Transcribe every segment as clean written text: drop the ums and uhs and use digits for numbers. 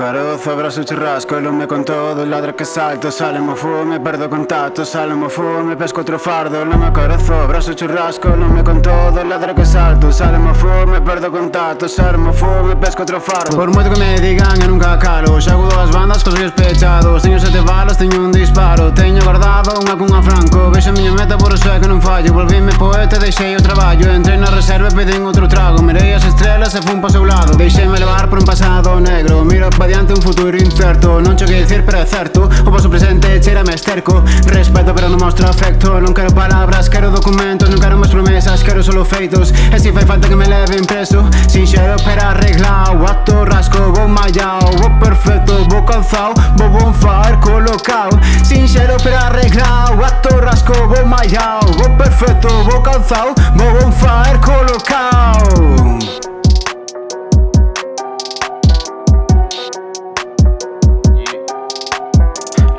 carozo, abrazo churrasco, lume con todo, ladra que salto, sale mo fume, perdo contacto, sale mo fume, pesco otro fardo, lume carozo, abrazo churrasco, lume con todo, ladra que salto, sale mo fume, perdo contacto, sale mo fume, pesco otro fardo. Por moito que me digan eu nunca calo, xa hago dúas bandas cos ollos pechados, teño 7 balas, teño un disparo, teño guardado unha cunha franco, vexo a miña meta por eso é que non fallo, volvíme poeta, deixei o traballo, entrei na reserva e pedín outro trago, mirei as estrelas e fun pa seu lado, deixeime levar por un pasado negro, miro pa diante un futuro incerto, non cho que dicir pero é certo, o vosso presente cheirame a esterco, respeto pero non mostro afecto, non quero palabras, quero documentos, non quero máis promesas, quero solo feitos, e si fai falta que me leven preso, sinxero pero arreglao, acto rasco, vou mallao, vou perfecto, vou calzao, vou bonfire colocao, sinxero pero arreglao, acto rasco, vou mallao, vou perfecto, vou calzao, vou bonfire colocao.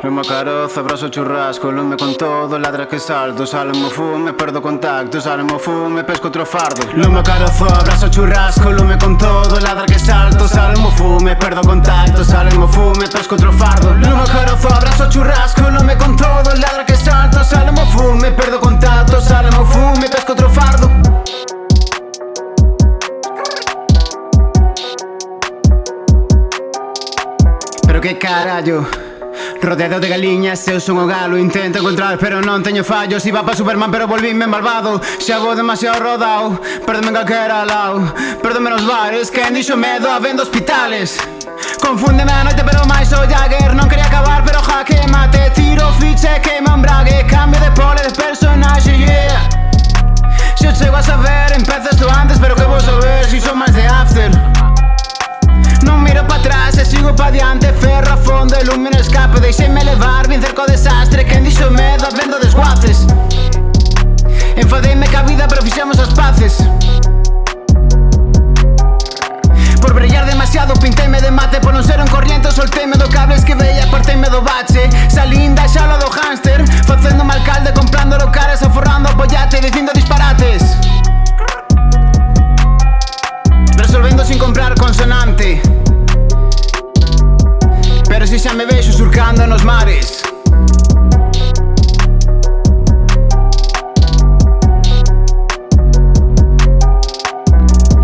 Lume carozo, abrazo churrasco, lume con todo, ladra que salto, sale mo fume, perdo contacto, sale mo fume, pesco otro fardo. Lume carozo, abrazo churrasco, lume con todo, ladra que salto, sale mo fume, perdo contacto, sale mo fume, pesco otro fardo. Lume carozo, abrazo churrasco, lume con todo, ladra que salto, sale mo fume, perdo contacto, sale mo fume, pesco otro fardo. Pero que carallo, rodeado de galiñas, eu son o galo, intento encontrar pero non teño fallos. Iba pa Superman pero volvíme malvado, xa vou demasiado rodao, perdome en calquera lao, perdome nos bares, quen dixo medo habendo hospitales. Confúndeme a noite pero máis o Jagger, non quería acabar pero jaque mate, tiro fiche, queima embrague, cambio de pole de personaxe, yeah. Se eu chego a saber, empezo esto antes pero que vou saber si son máis de after. Non miro pa atrás e sigo pa diante, ferro a fondo, ilumino escape, deixeime levar, vin cerco o desastre, quen dixo medo habendo desguaces. Enfadeime ca vida pero fixemos as paces. Por brillar demasiado pinteime de mate, por non ser un corriente solteime do cables que veía, parteime do bache. Salín da xala do hámster, facendo un alcalde, comprando locales, aforrando apoyate, dicindo disparates, resolvendo sin comprar consonante. Pero si xa me vexo surcando nos mares.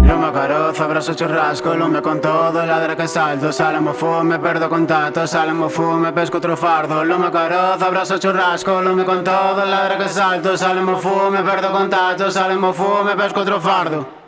Lume carozo, abrazo churrasco, lume con todo, ladra que salto, sale mo fume, perdo contacto, sale mo fume, pesco otro fardo. Lume carozo, abrazo churrasco, lume con todo, ladra que salto, sale mo fume, perdo contacto, sale mo fume, pesco otro fardo.